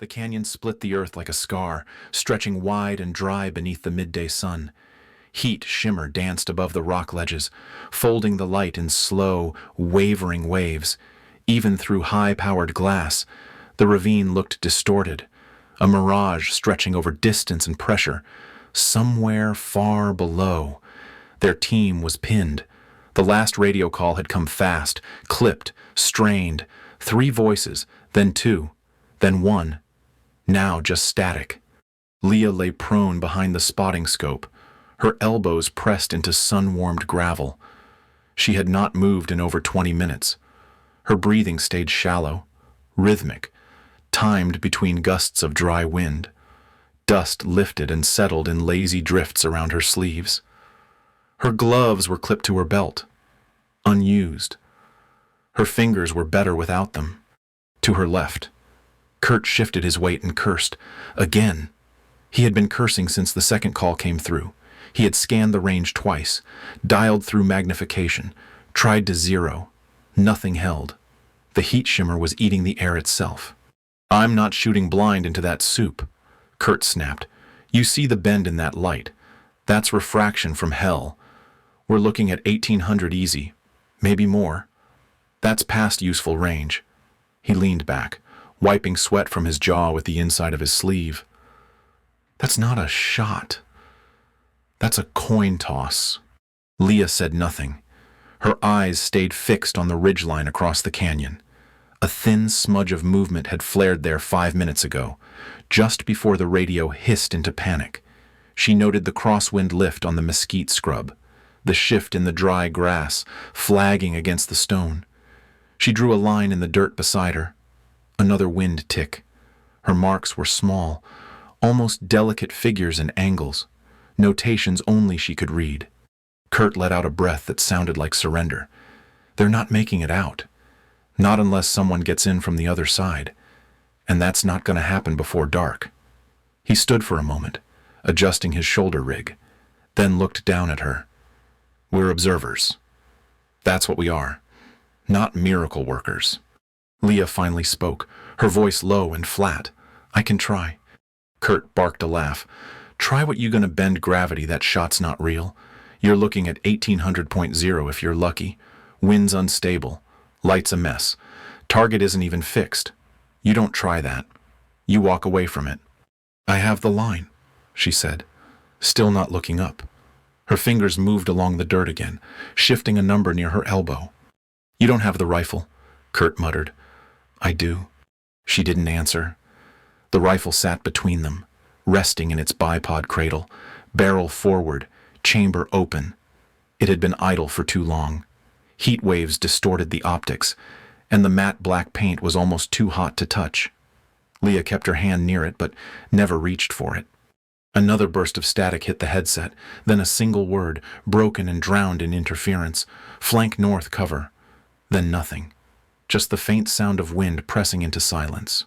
The canyon split the earth like a scar, stretching wide and dry beneath the midday sun. Heat shimmer danced above the rock ledges, folding the light in slow, wavering waves. Even through high-powered glass, the ravine looked distorted, a mirage stretching over distance and pressure. Somewhere far below, their team was pinned. The last radio call had come fast, clipped, strained. 3 voices, then 2, then 1. Now just static. Leah lay prone behind the spotting scope, her elbows pressed into sun-warmed gravel. She had not moved in over 20 minutes. Her breathing stayed shallow, rhythmic, timed between gusts of dry wind. Dust lifted and settled in lazy drifts around her sleeves. Her gloves were clipped to her belt, unused. Her fingers were better without them. To her left, Kurt shifted his weight and cursed. Again. He had been cursing since the second call came through. He had scanned the range twice, dialed through magnification, tried to zero. Nothing held. The heat shimmer was eating the air itself. "I'm not shooting blind into that soup," Kurt snapped. "You see the bend in that light. That's refraction from hell. We're looking at 1800 easy, maybe more. That's past useful range." He leaned back, wiping sweat from his jaw with the inside of his sleeve. "That's not a shot. That's a coin toss." Leah said nothing. Her eyes stayed fixed on the ridgeline across the canyon. A thin smudge of movement had flared there 5 minutes ago, just before the radio hissed into panic. She noted the crosswind lift on the mesquite scrub, the shift in the dry grass, flagging against the stone. She drew a line in the dirt beside her. Another wind tick. Her marks were small, almost delicate figures and angles, notations only she could read. Kurt let out a breath that sounded like surrender. They're not making it out. Not unless someone gets in from the other side. And that's not going to happen before dark. He stood for a moment, adjusting his shoulder rig, then looked down at her. "We're observers. That's what we are. Not miracle workers." Leah finally spoke, her voice low and flat. "I can try." Kurt barked a laugh. "Try what you gonna bend gravity, that shot's not real. You're looking at 1800.0 if you're lucky. Wind's unstable. Light's a mess. Target isn't even fixed. You don't try that. You walk away from it." "I have the line," she said, still not looking up. Her fingers moved along the dirt again, shifting a number near her elbow. "You don't have the rifle," Kurt muttered. "I do." She didn't answer. The rifle sat between them, resting in its bipod cradle, barrel forward, chamber open. It had been idle for too long. Heat waves distorted the optics, and the matte black paint was almost too hot to touch. Leah kept her hand near it, but never reached for it. Another burst of static hit the headset, then a single word, broken and drowned in interference. "Flank north, cover." Then nothing. Just the faint sound of wind pressing into silence.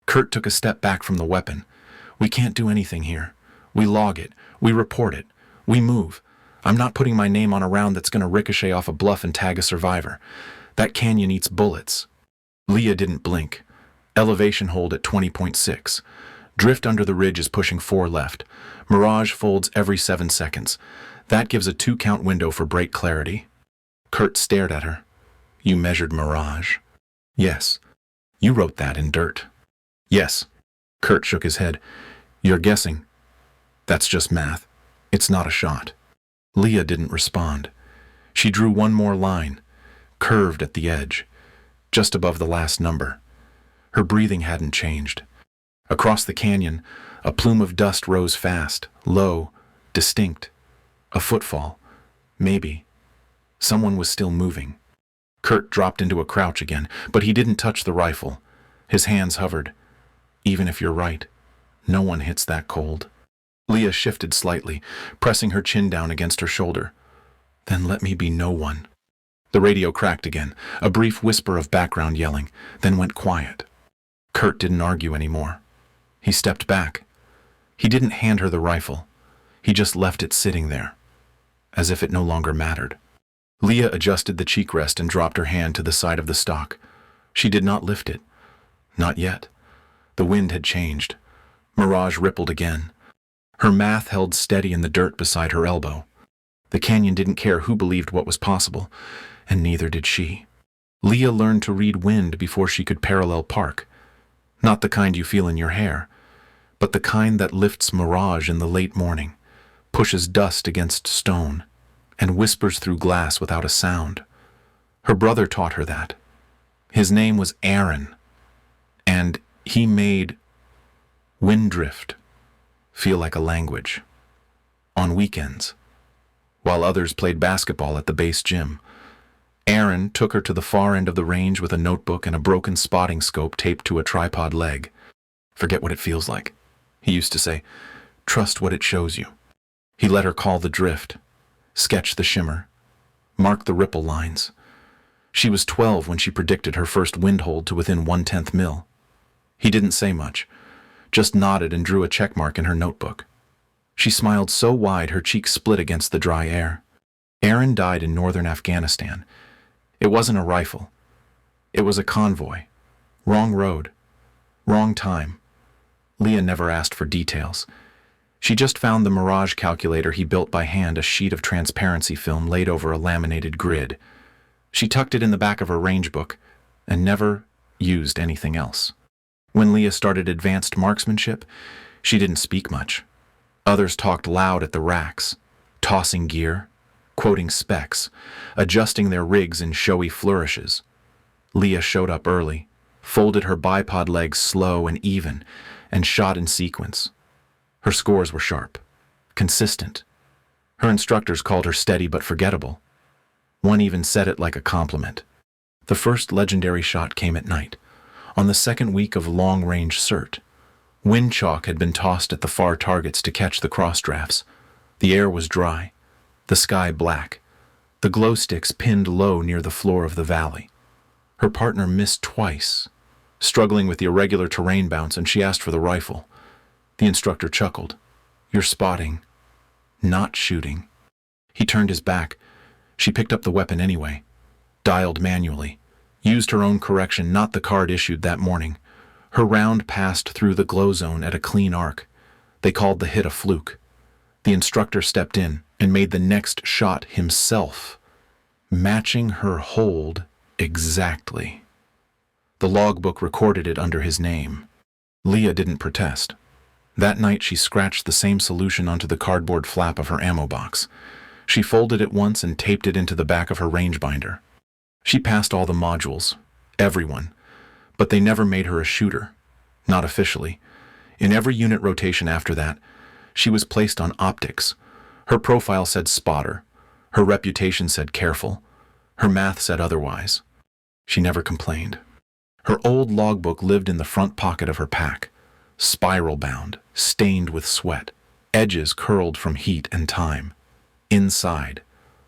Kurt took a step back from the weapon. "We can't do anything here. We log it. We report it. We move. I'm not putting my name on a round that's going to ricochet off a bluff and tag a survivor. That canyon eats bullets." Leah didn't blink. Elevation hold at 20.6. Drift under the ridge is pushing 4 left. Mirage folds every 7 seconds. That gives a 2-count window for break clarity. Kurt stared at her. "You measured mirage?" "Yes." "You wrote that in dirt?" "Yes." Kurt shook his head. "You're guessing." "That's just math. It's not a shot." Leah didn't respond. She drew one more line, curved at the edge, just above the last number. Her breathing hadn't changed. Across the canyon, a plume of dust rose fast, low, distinct. A footfall. Maybe. Someone was still moving. Kurt dropped into a crouch again, but he didn't touch the rifle. His hands hovered. Even if you're right, no one hits that cold. Leah shifted slightly, pressing her chin down against her shoulder. "Then let me be no one." The radio cracked again, a brief whisper of background yelling, then went quiet. Kurt didn't argue anymore. He stepped back. He didn't hand her the rifle. He just left it sitting there, as if it no longer mattered. Leah adjusted the cheek rest and dropped her hand to the side of the stock. She did not lift it. Not yet. The wind had changed. Mirage rippled again. Her math held steady in the dirt beside her elbow. The canyon didn't care who believed what was possible, and neither did she. Leah learned to read wind before she could parallel park. Not the kind you feel in your hair, but the kind that lifts mirage in the late morning, pushes dust against stone, and whispers through glass without a sound. Her brother taught her that. His name was Aaron, and he made wind drift feel like a language. On weekends, while others played basketball at the base gym, Aaron took her to the far end of the range with a notebook and a broken spotting scope taped to a tripod leg. "Forget what it feels like," he used to say. "Trust what it shows you." He let her call the drift, sketch the shimmer, mark the ripple lines. She was 12 when she predicted her first wind hold to within 1/10 mil. He didn't say much, just nodded and drew a check mark in her notebook. She smiled so wide her cheeks split against the dry air. Aaron died in northern Afghanistan. It wasn't a rifle. It was a convoy. Wrong road. Wrong time. Leah never asked for details. She just found the Mirage calculator he built by hand, a sheet of transparency film laid over a laminated grid. She tucked it in the back of her range book and never used anything else. When Leah started advanced marksmanship, she didn't speak much. Others talked loud at the racks, tossing gear, quoting specs, adjusting their rigs in showy flourishes. Leah showed up early, folded her bipod legs slow and even, and shot in sequence. Her scores were sharp, consistent. Her instructors called her steady but forgettable. One even said it like a compliment. The first legendary shot came at night, on the second week of long-range cert. Wind chalk had been tossed at the far targets to catch the cross drafts. The air was dry, the sky black, the glow sticks pinned low near the floor of the valley. Her partner missed twice, struggling with the irregular terrain bounce, and she asked for the rifle. The instructor chuckled. "You're spotting, not shooting." He turned his back. She picked up the weapon anyway, dialed manually, used her own correction, not the card issued that morning. Her round passed through the glow zone at a clean arc. They called the hit a fluke. The instructor stepped in and made the next shot himself, matching her hold exactly. The logbook recorded it under his name. Leah didn't protest. That night she scratched the same solution onto the cardboard flap of her ammo box. She folded it once and taped it into the back of her range binder. She passed all the modules, everyone, but they never made her a shooter, not officially. In every unit rotation after that, she was placed on optics. Her profile said spotter. Her reputation said careful. Her math said otherwise. She never complained. Her old logbook lived in the front pocket of her pack, spiral-bound, stained with sweat, edges curled from heat and time. Inside,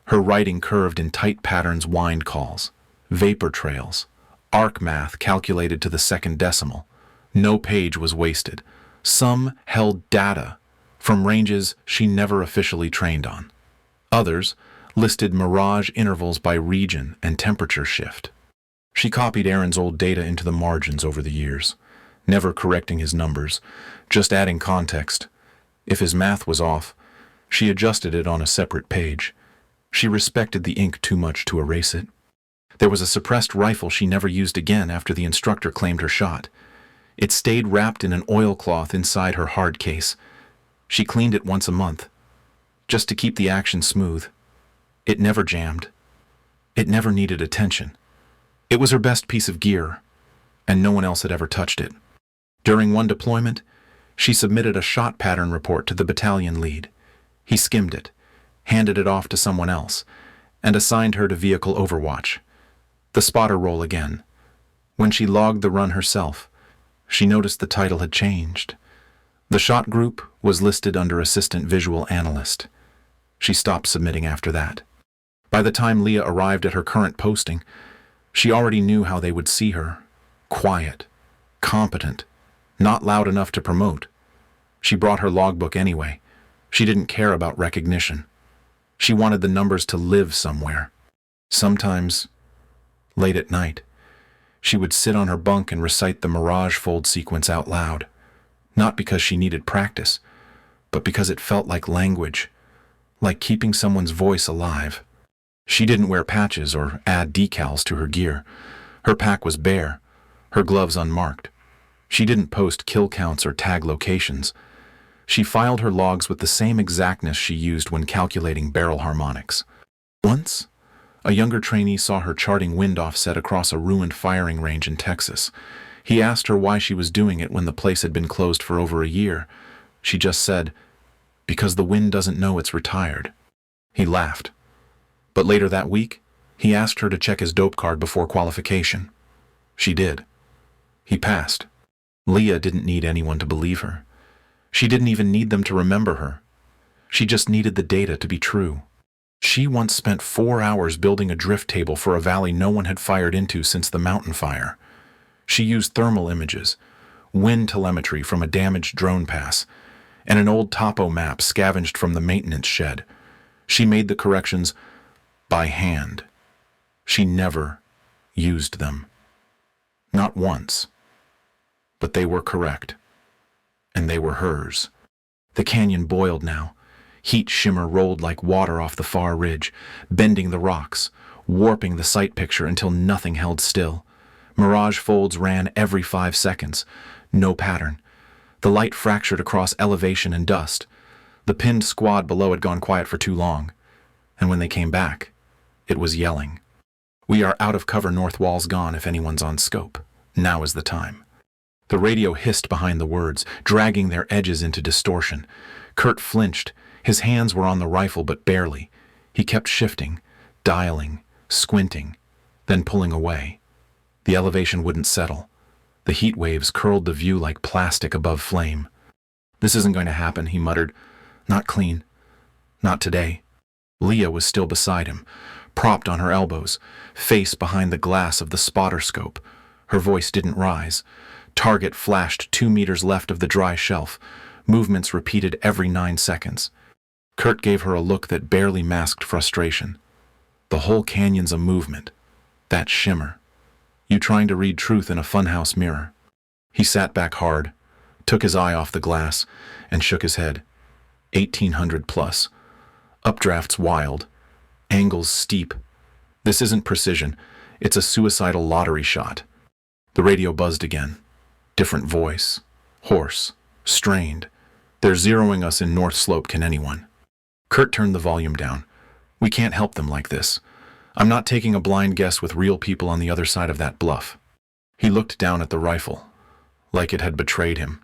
her writing curved in tight patterns, wind calls, vapor trails, arc math calculated to the second decimal. No page was wasted. Some held data from ranges she never officially trained on. Others listed mirage intervals by region and temperature shift. She copied Aaron's old data into the margins over the years, never correcting his numbers, just adding context. If his math was off, she adjusted it on a separate page. She respected the ink too much to erase it. There was a suppressed rifle she never used again after the instructor claimed her shot. It stayed wrapped in an oilcloth inside her hard case. She cleaned it once a month, just to keep the action smooth. It never jammed. It never needed attention. It was her best piece of gear, and no one else had ever touched it. During one deployment, she submitted a shot pattern report to the battalion lead. He skimmed it, handed it off to someone else, and assigned her to vehicle overwatch. The spotter role again. When she logged the run herself, she noticed the title had changed. The shot group was listed under Assistant Visual Analyst. She stopped submitting after that. By the time Leah arrived at her current posting, she already knew how they would see her. Quiet, competent, not loud enough to promote. She brought her logbook anyway. She didn't care about recognition. She wanted the numbers to live somewhere. Sometimes, late at night, She would sit on her bunk and recite the Mirage fold sequence out loud, not because she needed practice, but because it felt like language, like keeping someone's voice alive. She didn't wear patches or add decals to her gear. Her pack was bare, her gloves unmarked. She didn't post kill counts or tag locations. She filed her logs with the same exactness she used when calculating barrel harmonics. Once, a younger trainee saw her charting wind offset across a ruined firing range in Texas. He asked her why she was doing it when the place had been closed for over a year. She just said, "Because the wind doesn't know it's retired." He laughed. But later that week, he asked her to check his dope card before qualification. She did. He passed. Leah didn't need anyone to believe her. She didn't even need them to remember her. She just needed the data to be true. She once spent 4 hours building a drift table for a valley no one had fired into since the mountain fire. She used thermal images, wind telemetry from a damaged drone pass, and an old topo map scavenged from the maintenance shed. She made the corrections by hand. She never used them. Not once. But they were correct. And they were hers. The canyon boiled now. Heat shimmer rolled like water off the far ridge, bending the rocks, warping the sight picture until nothing held still. Mirage folds ran every 5 seconds. No pattern. The light fractured across elevation and dust. The pinned squad below had gone quiet for too long. And when they came back, it was yelling. "We are out of cover, north wall's gone if anyone's on scope. Now is the time." The radio hissed behind the words, dragging their edges into distortion. Kurt flinched. His hands were on the rifle, but barely. He kept shifting, dialing, squinting, then pulling away. The elevation wouldn't settle. The heat waves curled the view like plastic above flame. "This isn't going to happen," he muttered. "Not clean. Not today." Leah was still beside him, propped on her elbows, face behind the glass of the spotter scope. Her voice didn't rise. Target flashed 2 meters left of the dry shelf. Movements repeated every 9 seconds. Kurt gave her a look that barely masked frustration. The whole canyon's a movement. That shimmer. You trying to read truth in a funhouse mirror. He sat back hard, took his eye off the glass, and shook his head. 1800 plus. Updrafts wild. Angles steep. This isn't precision. It's a suicidal lottery shot. The radio buzzed again. Different voice. Hoarse. Strained. "They're zeroing us in North Slope, can anyone?" Kurt turned the volume down. "We can't help them like this. I'm not taking a blind guess with real people on the other side of that bluff." He looked down at the rifle, like it had betrayed him.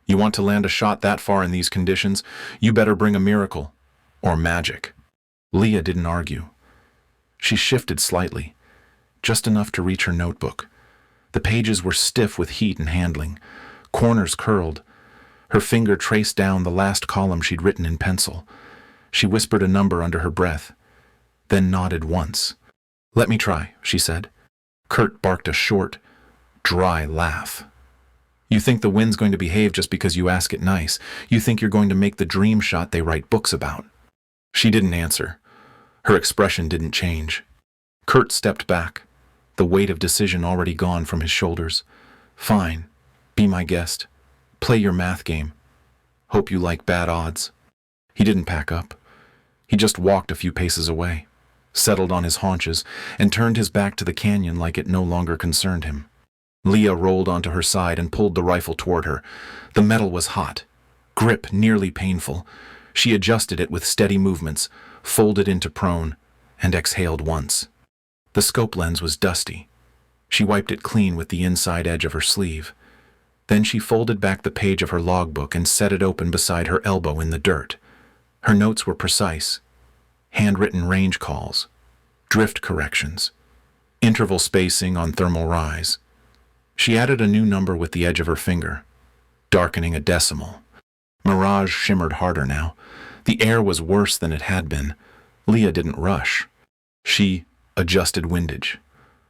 "You want to land a shot that far in these conditions? You better bring a miracle. Or magic." Leah didn't argue. She shifted slightly, just enough to reach her notebook. The pages were stiff with heat and handling, corners curled. Her finger traced down the last column she'd written in pencil. She whispered a number under her breath, then nodded once. "Let me try," she said. Kurt barked a short, dry laugh. "You think the wind's going to behave just because you ask it nice. You think you're going to make the dream shot they write books about." She didn't answer. Her expression didn't change. Kurt stepped back, the weight of decision already gone from his shoulders. "Fine. Be my guest. Play your math game. Hope you like bad odds." He didn't pack up. He just walked a few paces away, settled on his haunches, and turned his back to the canyon like it no longer concerned him. Leah rolled onto her side and pulled the rifle toward her. The metal was hot, grip nearly painful. She adjusted it with steady movements, folded into prone, and exhaled once. The scope lens was dusty. She wiped it clean with the inside edge of her sleeve. Then she folded back the page of her logbook and set it open beside her elbow in the dirt. Her notes were precise. Handwritten range calls, drift corrections, interval spacing on thermal rise. She added a new number with the edge of her finger, darkening a decimal. Mirage shimmered harder now. The air was worse than it had been. Leah didn't rush. She adjusted windage.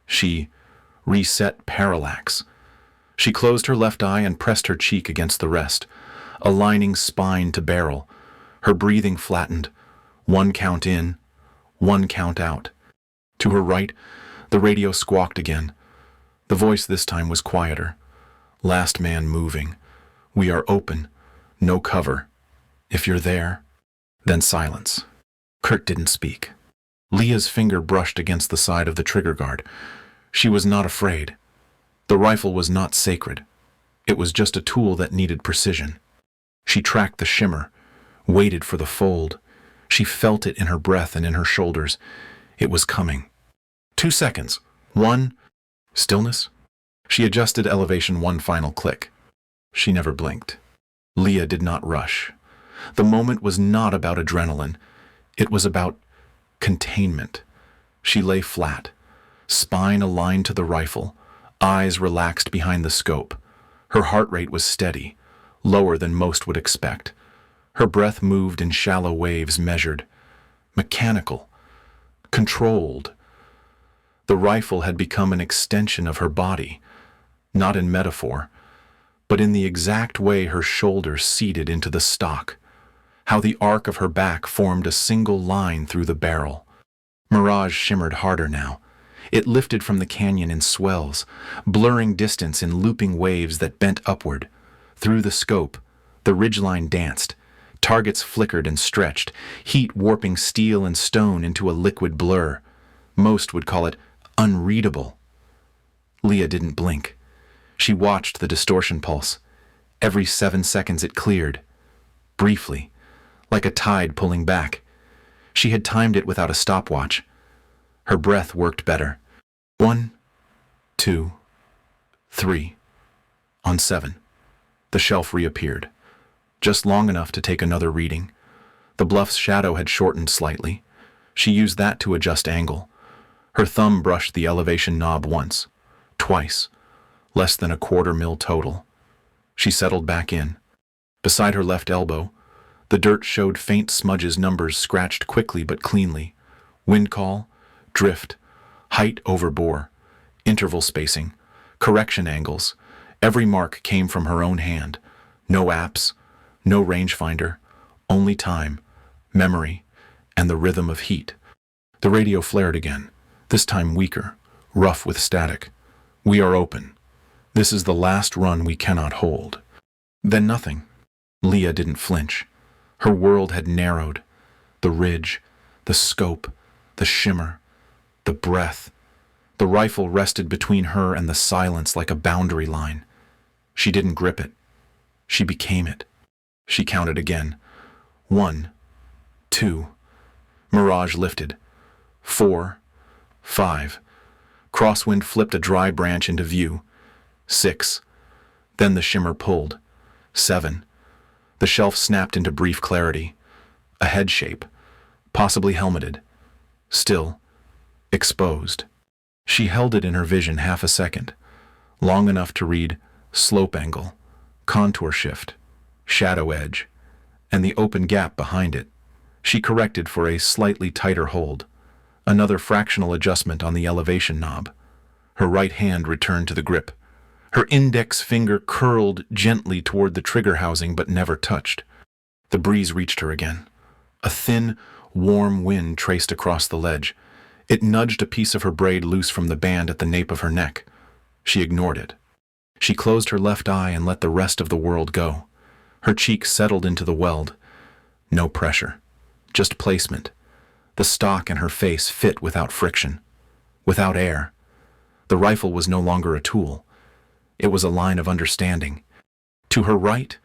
She reset parallax. She closed her left eye and pressed her cheek against the rest, aligning spine to barrel. Her breathing flattened. 1 count in, 1 count out. To her right, the radio squawked again. The voice this time was quieter. Last man moving. We are open. No cover. If you're there. Then silence. Kurt didn't speak. Leah's finger brushed against the side of the trigger guard. She was not afraid. The rifle was not sacred. It was just a tool that needed precision. She tracked the shimmer, waited for the fold. She felt it in her breath and in her shoulders. It was coming. 2 seconds. 1. Stillness. She adjusted elevation one final click. She never blinked. Leah did not rush. The moment was not about adrenaline. It was about containment. She lay flat, spine aligned to the rifle, eyes relaxed behind the scope. Her heart rate was steady, lower than most would expect. Her breath moved in shallow waves, measured, mechanical, controlled. The rifle had become an extension of her body, not in metaphor, but in the exact way her shoulders seated into the stock, how the arc of her back formed a single line through the barrel. Mirage shimmered harder now. It lifted from the canyon in swells, blurring distance in looping waves that bent upward. Through the scope, the ridgeline danced. Targets flickered and stretched, heat warping steel and stone into a liquid blur. Most would call it unreadable. Leah didn't blink. She watched the distortion pulse. Every 7 seconds it cleared. Briefly, like a tide pulling back. She had timed it without a stopwatch. Her breath worked better. 1, 2, 3. On 7, the shelf reappeared. Just long enough to take another reading. The bluff's shadow had shortened slightly. She used that to adjust angle. Her thumb brushed the elevation knob once, twice, less than a 1/4 mil total. She settled back in. Beside her left elbow, the dirt showed faint smudges, numbers scratched quickly but cleanly. Wind call, drift, height over bore, interval spacing, correction angles. Every mark came from her own hand. No apps, no rangefinder, only time, memory, and the rhythm of heat. The radio flared again, this time weaker, rough with static. We are open. This is the last run we cannot hold. Then nothing. Leah didn't flinch. Her world had narrowed. The ridge, the scope, the shimmer, the breath. The rifle rested between her and the silence like a boundary line. She didn't grip it. She became it. She counted again. 1, 2. Mirage lifted. 4, 5. Crosswind flipped a dry branch into view. 6. Then the shimmer pulled. 7. The shelf snapped into brief clarity. A head shape, possibly helmeted. Still, exposed. She held it in her vision half a second, long enough to read slope angle, contour shift, shadow edge, and the open gap behind it. She corrected for a slightly tighter hold. Another fractional adjustment on the elevation knob. Her right hand returned to the grip. Her index finger curled gently toward the trigger housing but never touched. The breeze reached her again. A thin, warm wind traced across the ledge. It nudged a piece of her braid loose from the band at the nape of her neck. She ignored it. She closed her left eye and let the rest of the world go. Her cheek settled into the weld. No pressure, just placement. The stock and her face fit without friction, without air. The rifle was no longer a tool. It was a line of understanding. To her right,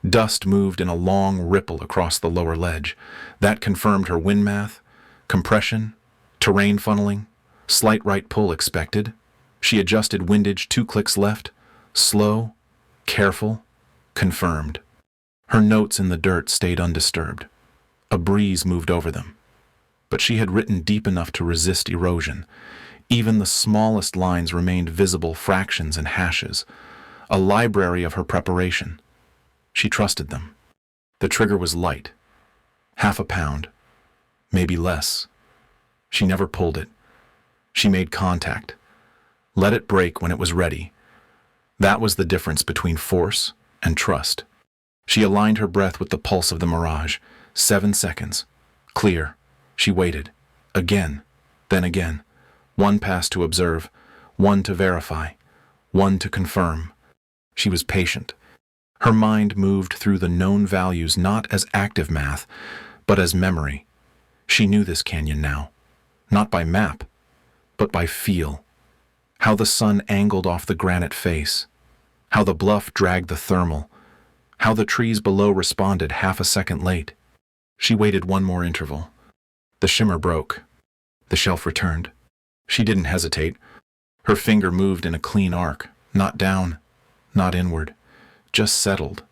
dust moved in a long ripple across the lower ledge. That confirmed her wind math, compression, terrain funneling, slight right pull expected. She adjusted windage 2 clicks left, slow, careful, confirmed. Her notes in the dirt stayed undisturbed. A breeze moved over them. But she had written deep enough to resist erosion. Even the smallest lines remained visible fractions and hashes, a library of her preparation. She trusted them. The trigger was light, 1/2 pound, maybe less. She never pulled it. She made contact, let it break when it was ready. That was the difference between force and trust. She aligned her breath with the pulse of the Mirage. 7 seconds. Clear. She waited. Again, then again. 1 pass to observe, 1 to verify. one to confirm. She was patient. Her mind moved through the known values not as active math, but as memory. She knew this canyon now, not by map, but by feel. How the sun angled off the granite face, how the bluff dragged the thermal, how the trees below responded half a second late. She waited one more interval. The shimmer broke. The shelf returned. She didn't hesitate. Her finger moved in a clean arc, not down, not inward, just settled.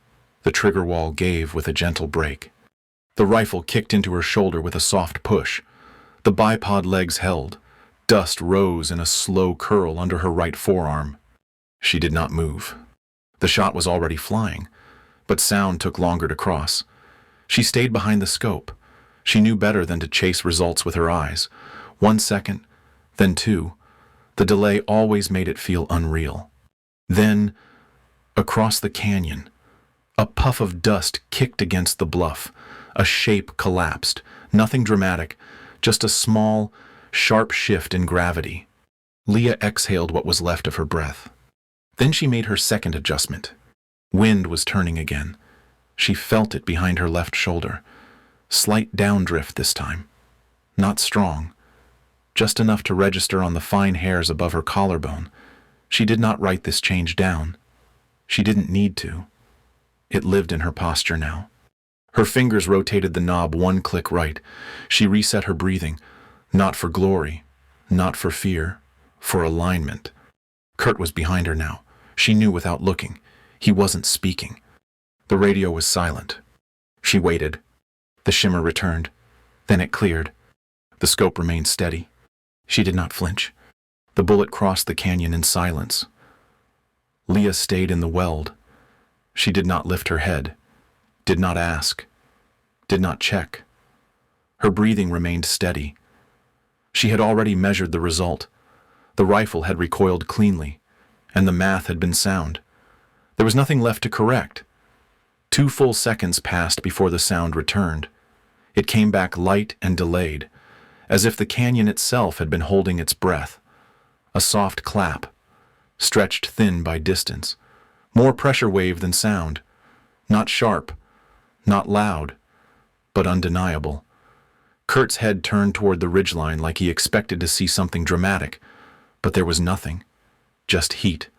The trigger wall gave with a gentle break. The rifle kicked into her shoulder with a soft push. The bipod legs held. Dust rose in a slow curl under her right forearm. She did not move. The shot was already flying, but sound took longer to cross. She stayed behind the scope. She knew better than to chase results with her eyes. 1 second, then 2. The delay always made it feel unreal. Then, across the canyon, a puff of dust kicked against the bluff. A shape collapsed. Nothing dramatic, just a small, sharp shift in gravity. Leah exhaled what was left of her breath. Then she made her second adjustment. Wind was turning again. She felt it behind her left shoulder. Slight downdrift this time. Not strong. Just enough to register on the fine hairs above her collarbone. She did not write this change down. She didn't need to. It lived in her posture now. Her fingers rotated the knob 1 click right. She reset her breathing. Not for glory, not for fear, for alignment. Kurt was behind her now. She knew without looking. He wasn't speaking. The radio was silent. She waited. The shimmer returned. Then it cleared. The scope remained steady. She did not flinch. The bullet crossed the canyon in silence. Leah stayed in the weld. She did not lift her head, did not ask, did not check. Her breathing remained steady. She had already measured the result. The rifle had recoiled cleanly, and the math had been sound. There was nothing left to correct. 2 full seconds passed before the sound returned. It came back light and delayed, as if the canyon itself had been holding its breath. A soft clap, stretched thin by distance. More pressure wave than sound. Not sharp, not loud, but undeniable. Kurt's head turned toward the ridgeline like he expected to see something dramatic, but there was nothing. Just heat,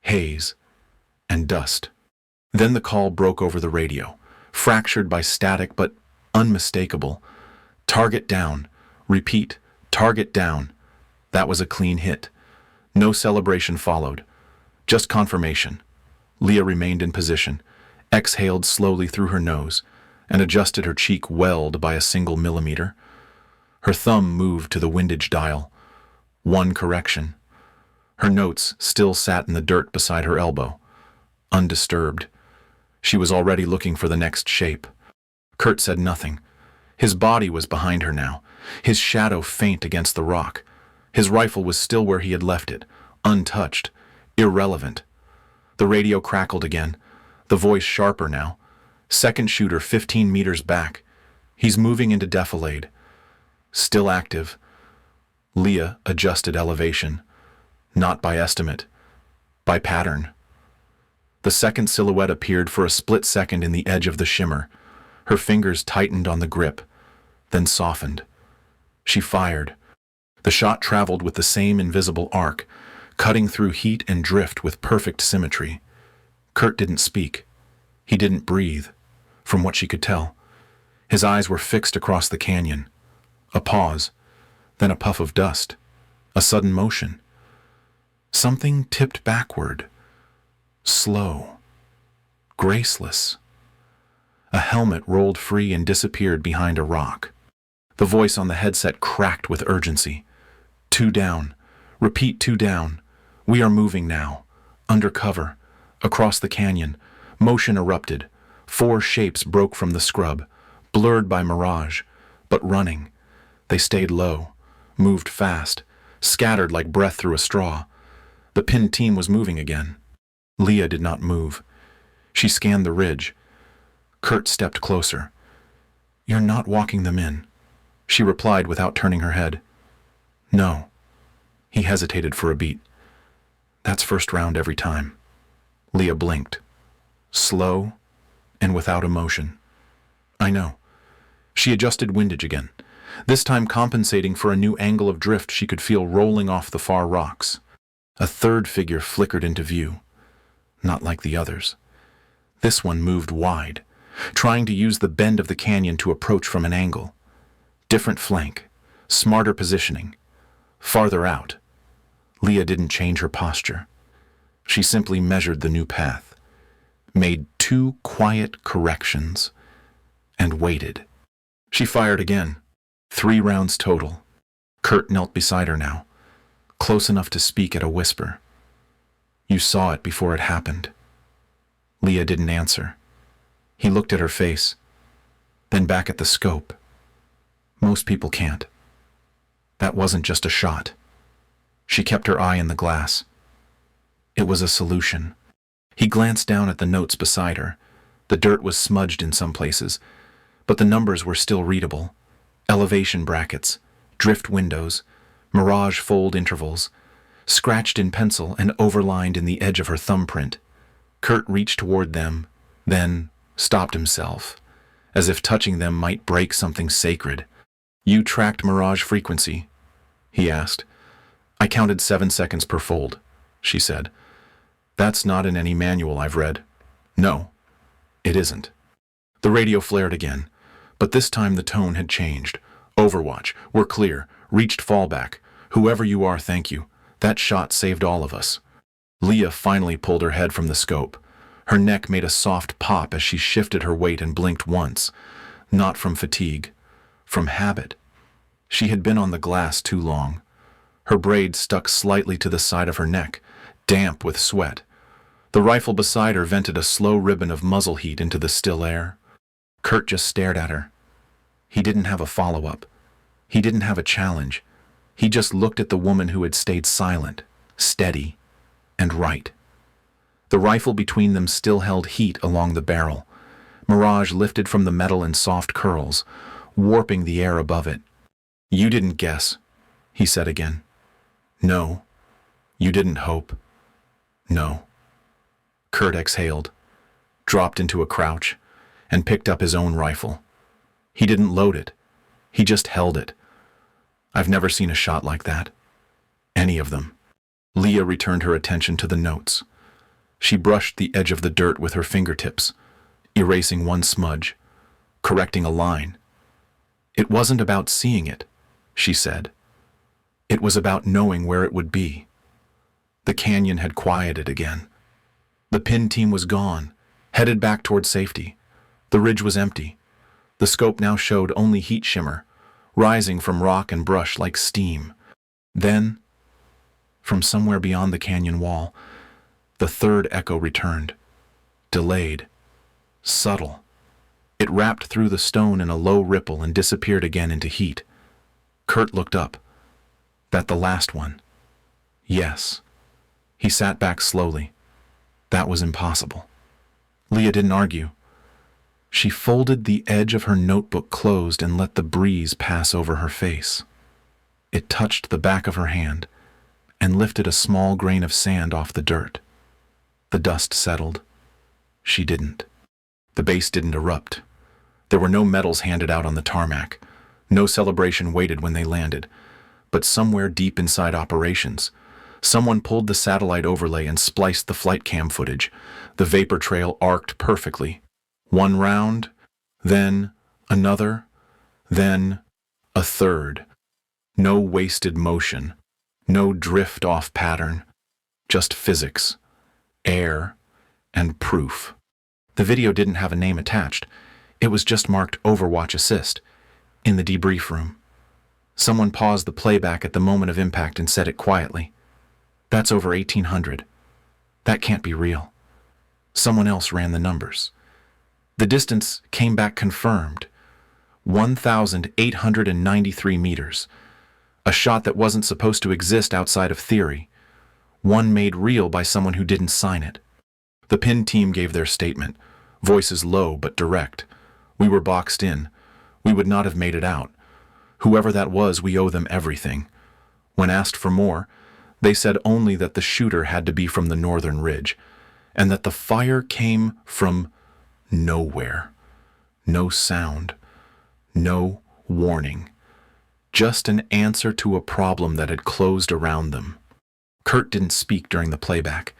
haze, and dust. Then the call broke over the radio, fractured by static but unmistakable. Target down. Repeat, target down. That was a clean hit. No celebration followed. Just confirmation. Leah remained in position, exhaled slowly through her nose, and adjusted her cheek weld by a single millimeter. Her thumb moved to the windage dial. 1 correction. Her notes still sat in the dirt beside her elbow, undisturbed. She was already looking for the next shape. Kurt said nothing. His body was behind her now, his shadow faint against the rock. His rifle was still where he had left it, untouched, irrelevant. The radio crackled again, the voice sharper now. Second shooter 15 meters back. He's moving into defilade. Still active. Leah adjusted elevation, not by estimate, by pattern. The second silhouette appeared for a split second in the edge of the shimmer. Her fingers tightened on the grip, then softened. She fired. The shot traveled with the same invisible arc, cutting through heat and drift with perfect symmetry. Kurt didn't speak. He didn't breathe, from what she could tell. His eyes were fixed across the canyon. A pause, then a puff of dust, a sudden motion. Something tipped backward, slow, graceless. A helmet rolled free and disappeared behind a rock. The voice on the headset cracked with urgency. 2 down. Repeat 2 down. We are moving now. Under cover. Across the canyon. Motion erupted. 4 shapes broke from the scrub, blurred by mirage, but running. They stayed low, moved fast, scattered like breath through a straw. The pinned team was moving again. Leah did not move. She scanned the ridge. Kurt stepped closer. "You're not walking them in," she replied without turning her head. "No." He hesitated for a beat. That's first round every time. Leah blinked. Slow and without emotion. I know. She adjusted windage again, this time compensating for a new angle of drift she could feel rolling off the far rocks. A third figure flickered into view. Not like the others. This one moved wide, trying to use the bend of the canyon to approach from an angle. Different flank, smarter positioning, farther out. Leah didn't change her posture. She simply measured the new path, made 2 quiet corrections, and waited. She fired again. 3 rounds total. Kurt knelt beside her now, close enough to speak at a whisper. You saw it before it happened. Leah didn't answer. He looked at her face, then back at the scope. Most people can't. That wasn't just a shot. She kept her eye in the glass. It was a solution. He glanced down at the notes beside her. The dirt was smudged in some places, but the numbers were still readable. Elevation brackets, drift windows, mirage fold intervals, scratched in pencil and overlined in the edge of her thumbprint. Kurt reached toward them, then stopped himself, as if touching them might break something sacred. You tracked mirage frequency? He asked. I counted 7 seconds per fold, she said. That's not in any manual I've read. No, it isn't. The radio flared again, but this time the tone had changed. Overwatch, we're clear, reached fallback. Whoever you are, thank you. That shot saved all of us. Leah finally pulled her head from the scope. Her neck made a soft pop as she shifted her weight and blinked once. Not from fatigue, from habit. She had been on the glass too long. Her braid stuck slightly to the side of her neck, damp with sweat. The rifle beside her vented a slow ribbon of muzzle heat into the still air. Kurt just stared at her. He didn't have a follow-up. He didn't have a challenge. He just looked at the woman who had stayed silent, steady, and right. The rifle between them still held heat along the barrel. Mirage lifted from the metal in soft curls, warping the air above it. You didn't guess, he said again. No. You didn't hope. No. Kurt exhaled, dropped into a crouch, and picked up his own rifle. He didn't load it. He just held it. I've never seen a shot like that. Any of them. Leah returned her attention to the notes. She brushed the edge of the dirt with her fingertips, erasing one smudge, correcting a line. It wasn't about seeing it, she said. It was about knowing where it would be. The canyon had quieted again. The pin team was gone, headed back toward safety. The ridge was empty. The scope now showed only heat shimmer, rising from rock and brush like steam. Then, from somewhere beyond the canyon wall, the third echo returned. Delayed. Subtle. It wrapped through the stone in a low ripple and disappeared again into heat. Kurt looked up. That the last one? Yes. He sat back slowly. That was impossible. Leah didn't argue. She folded the edge of her notebook closed and let the breeze pass over her face. It touched the back of her hand and lifted a small grain of sand off the dirt. The dust settled. She didn't. The base didn't erupt. There were no medals handed out on the tarmac. No celebration waited when they landed. But somewhere deep inside operations, someone pulled the satellite overlay and spliced the flight cam footage. The vapor trail arced perfectly. One round, then another, then a third. No wasted motion, no drift off pattern, just physics, air, and proof. The video didn't have a name attached. It was just marked Overwatch Assist in the debrief room. Someone paused the playback at the moment of impact and said it quietly. That's over 1,800. That can't be real. Someone else ran the numbers. The distance came back confirmed. 1,893 meters. A shot that wasn't supposed to exist outside of theory. One made real by someone who didn't sign it. The PIN team gave their statement, voices low but direct. We were boxed in. We would not have made it out. Whoever that was, we owe them everything. When asked for more, They said only that the shooter had to be from the northern ridge, and that the fire came from nowhere. No sound, no warning, just an answer to a problem that had closed around them. Kurt didn't speak during the playback.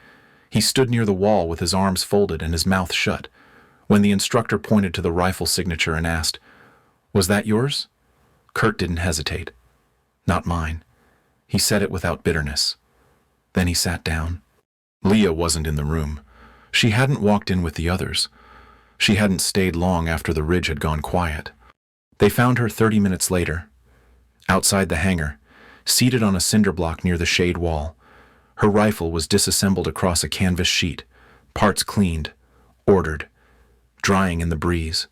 He stood near the wall with his arms folded and his mouth shut. When the instructor pointed to the rifle signature and asked, "Was that yours?" Kurt didn't hesitate. "Not mine." He said it without bitterness. Then he sat down. Leah wasn't in the room. She hadn't walked in with the others. She hadn't stayed long after the ridge had gone quiet. They found her 30 minutes later, outside the hangar, seated on a cinder block near the shade wall. Her rifle was disassembled across a canvas sheet, parts cleaned, ordered, drying in the breeze.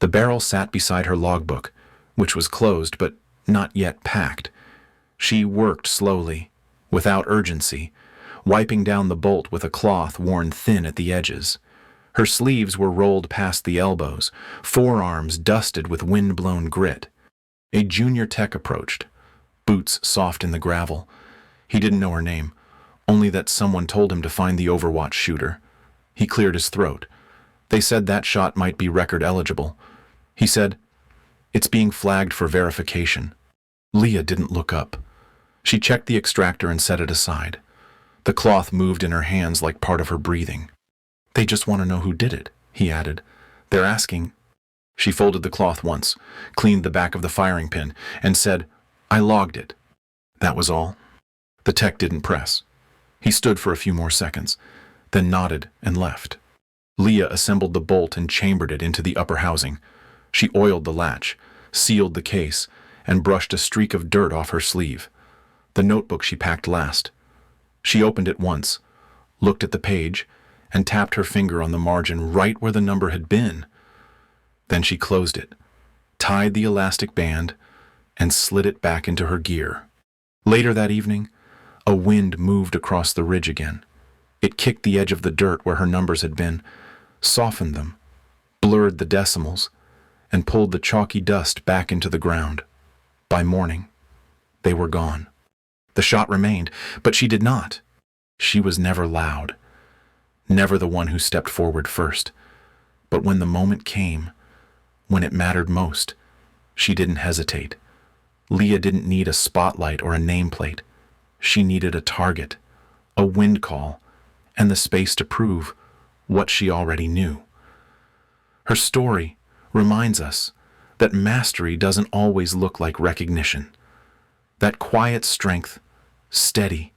The barrel sat beside her logbook, which was closed but not yet packed. She worked slowly, without urgency, wiping down the bolt with a cloth worn thin at the edges. Her sleeves were rolled past the elbows, forearms dusted with wind-blown grit. A junior tech approached, boots soft in the gravel. He didn't know her name, only that someone told him to find the Overwatch shooter. He cleared his throat. They said that shot might be record eligible. He said, "It's being flagged for verification." Leah didn't look up. She checked the extractor and set it aside. The cloth moved in her hands like part of her breathing. "They just want to know who did it," he added. "They're asking." She folded the cloth once, cleaned the back of the firing pin, and said, "I logged it." That was all. The tech didn't press. He stood for a few more seconds, then nodded and left. Leah assembled the bolt and chambered it into the upper housing. She oiled the latch, sealed the case, and brushed a streak of dirt off her sleeve. The notebook she packed last. She opened it once, looked at the page, and tapped her finger on the margin right where the number had been. Then she closed it, tied the elastic band, and slid it back into her gear. Later that evening, a wind moved across the ridge again. It kicked the edge of the dirt where her numbers had been, softened them, blurred the decimals, and pulled the chalky dust back into the ground. By morning, they were gone. The shot remained, but she did not. She was never loud, never the one who stepped forward first. But when the moment came, when it mattered most, she didn't hesitate. Leah didn't need a spotlight or a nameplate. She needed a target, a wind call, and the space to prove what she already knew. Her story reminds us that mastery doesn't always look like recognition. That quiet strength, steady,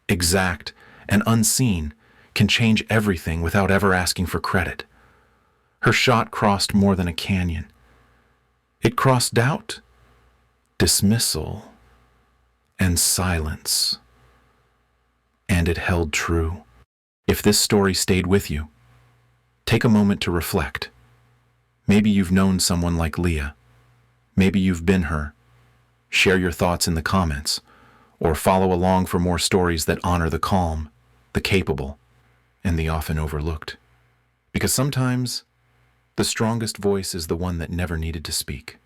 exact, and unseen, can change everything without ever asking for credit. Her shot crossed more than a canyon. It crossed doubt, dismissal, and silence. And it held true. If this story stayed with you, take a moment to reflect. Maybe you've known someone like Leah. Maybe you've been her. Share your thoughts in the comments, or follow along for more stories that honor the calm, the capable, and the often overlooked. Because sometimes, the strongest voice is the one that never needed to speak.